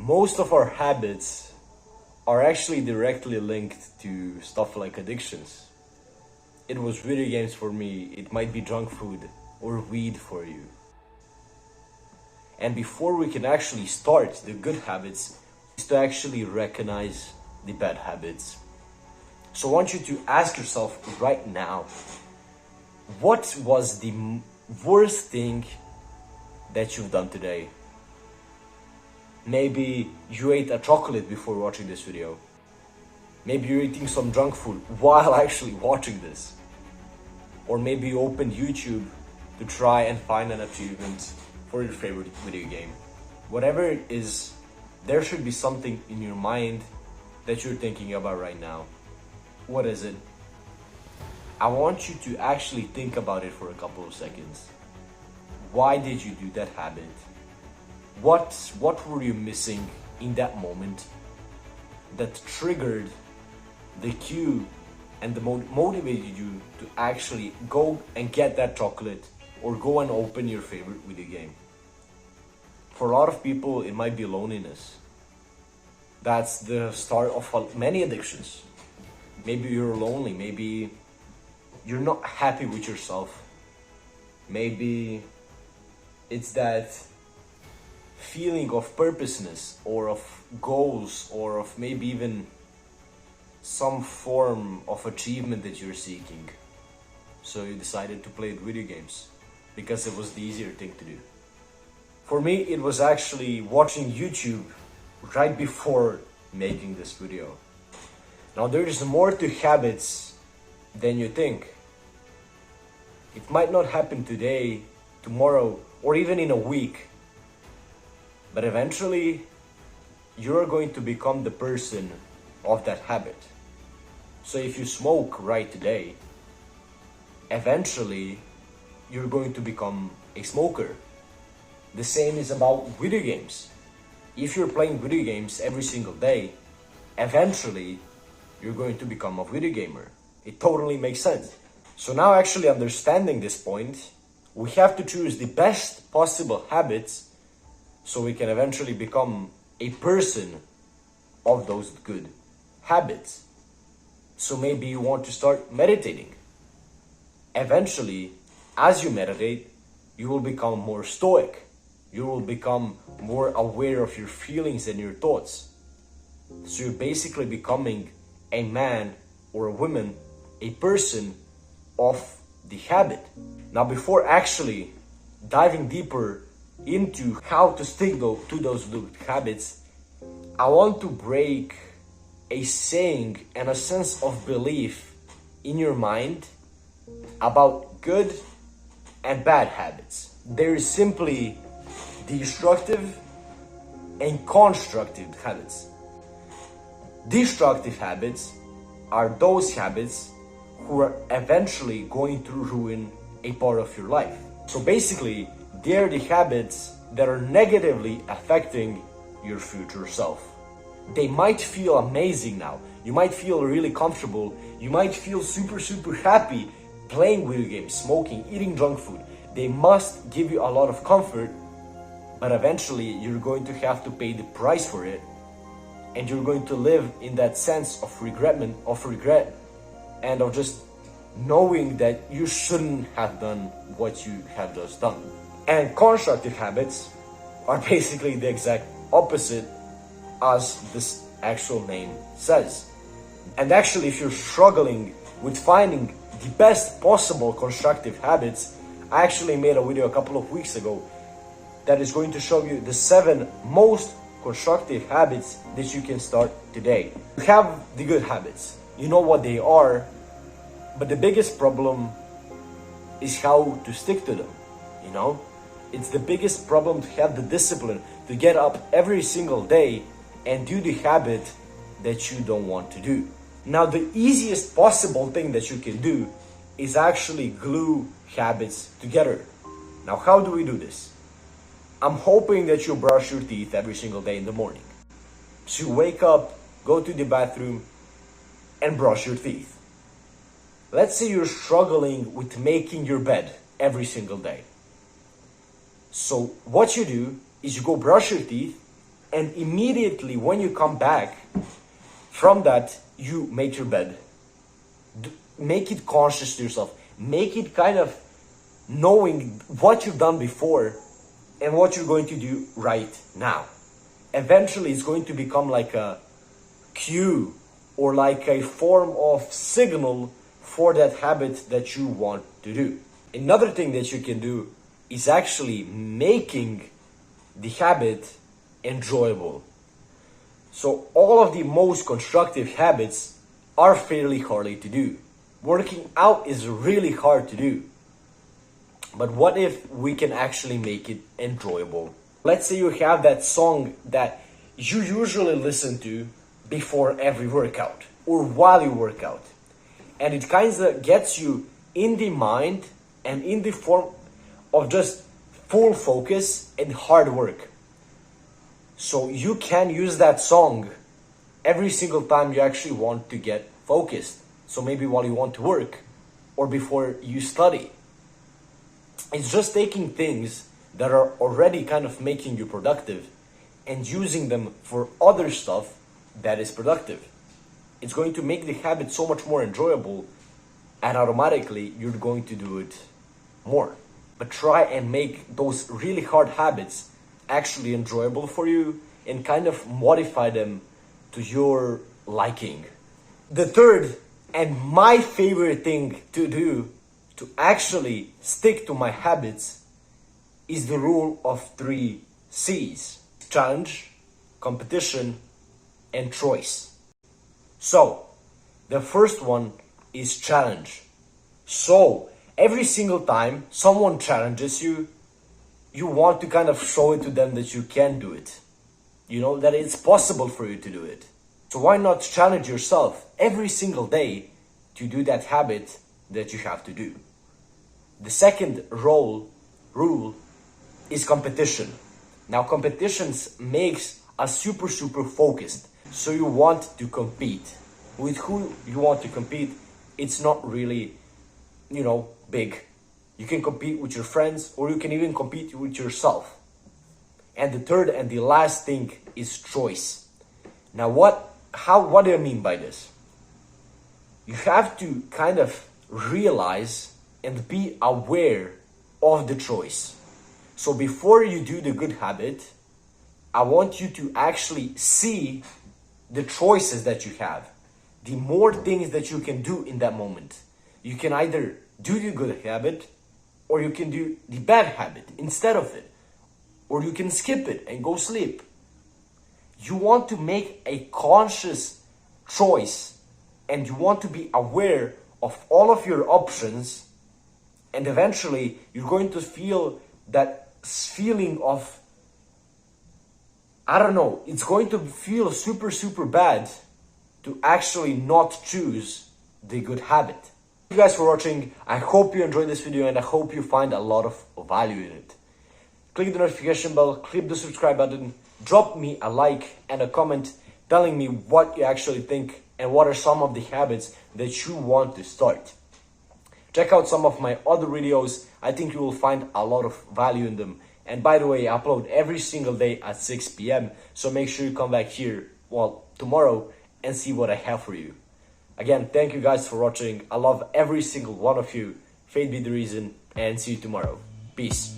most of our habits are actually directly linked to stuff like addictions. It was video games for me, it might be junk food or weed for you. And before we can actually start the good habits, is to actually recognize the bad habits. So I want you to ask yourself right now, what was the worst thing that you've done today? Maybe you ate a chocolate before watching this video. Maybe you're eating some junk food while actually watching this. Or maybe you opened YouTube to try and find an achievement for your favorite video game. Whatever it is, there should be something in your mind that you're thinking about right now. What is it? I want you to actually think about it for a couple of seconds. Why did you do that habit? What were you missing in that moment that triggered the cue and motivated you to actually go and get that chocolate or go and open your favorite video game? For a lot of people, it might be loneliness. That's the start of many addictions. Maybe you're lonely, maybe you're not happy with yourself. Maybe it's that feeling of purposeness or of goals or of maybe even some form of achievement that you're seeking. So you decided to play video games because it was the easier thing to do. For me, it was actually watching YouTube right before making this video. Now there is more to habits than you think. It might not happen today, tomorrow, or even in a week. But eventually, you're going to become the person of that habit. So if you smoke right today, eventually, you're going to become a smoker. The same is about video games. If you're playing video games every single day, eventually, you're going to become a video gamer. It totally makes sense. So now actually understanding this point, we have to choose the best possible habits so we can eventually become a person of those good habits. So maybe you want to start meditating. Eventually, as you meditate, you will become more stoic. You will become more aware of your feelings and your thoughts. So you're basically becoming a man or a woman, a person of the habit. Now, before actually diving deeper into how to stick to those good habits, I want to break a saying and a sense of belief in your mind about good and bad habits. There is simply destructive and constructive habits. Destructive habits are those habits who are eventually going to ruin a part of your life. So basically, they're the habits that are negatively affecting your future self. They might feel amazing now. You might feel really comfortable. You might feel super happy playing video games, smoking, eating junk food. They must give you a lot of comfort, but eventually you're going to have to pay the price for it. And you're going to live in that sense of regret and of just knowing that you shouldn't have done what you have just done. And constructive habits are basically the exact opposite as this actual name says. And actually, if you're struggling with finding the best possible constructive habits, I actually made a video a couple of weeks ago that is going to show you the 7 most constructive habits that you can start today. You have the good habits, you know what they are, but the biggest problem is how to stick to them, you know? It's the biggest problem to have the discipline to get up every single day and do the habit that you don't want to do. Now, the easiest possible thing that you can do is actually glue habits together. Now, how do we do this? I'm hoping that you brush your teeth every single day in the morning. So you wake up, go to the bathroom, and brush your teeth. Let's say you're struggling with making your bed every single day. So what you do is you go brush your teeth And immediately when you come back from that, you make your bed. Make it conscious to yourself. Make it kind of knowing what you've done before and what you're going to do right now. Eventually it's going to become like a cue or like a form of signal for that habit that you want to do. Another thing that you can do is actually making the habit enjoyable. So all of the most constructive habits are fairly hard to do. Working out is really hard to do. But what if we can actually make it enjoyable? Let's say you have that song that you usually listen to before every workout or while you work out. And it kind of gets you in the mind and in the form of just full focus and hard work. So you can use that song every single time you actually want to get focused. So maybe while you want to work or before you study. It's just taking things that are already kind of making you productive and using them for other stuff that is productive. It's going to make the habit so much more enjoyable, and automatically you're going to do it more. But try and make those really hard habits actually enjoyable for you and kind of modify them to your liking. The third and my favorite thing to do to actually stick to my habits is the rule of 3 C's: challenge, competition, and choice. So, the first one is challenge. So, every single time someone challenges you, you want to kind of show it to them that you can do it. You know, that it's possible for you to do it. So why not challenge yourself every single day to do that habit that you have to do? The second rule is competition. Now, competitions makes us super focused. So you want to compete. With who you want to compete, it's not really, big. You can compete with your friends, or you can even compete with yourself. And the third and the last thing is choice. Now, what do I mean by this? You have to kind of realize and be aware of the choice. So before you do the good habit, I want you to actually see the choices that you have. The more things that you can do in that moment. You can either do the good habit, or you can do the bad habit instead of it. Or you can skip it and go sleep. You want to make a conscious choice, and you want to be aware of all of your options, and eventually you're going to feel that feeling of, it's going to feel super bad to actually not choose the good habit. Thank you guys for watching. I hope you enjoyed this video, and I hope you find a lot of value in it. Click the notification bell, click the subscribe button, drop me a like and a comment telling me what you actually think and what are some of the habits that you want to start. Check out some of my other videos. I think you will find a lot of value in them. And by the way, I upload every single day at 6 p.m. So make sure you come back here, tomorrow, and see what I have for you. Again, thank you guys for watching. I love every single one of you. Faith be the reason, and see you tomorrow. Peace.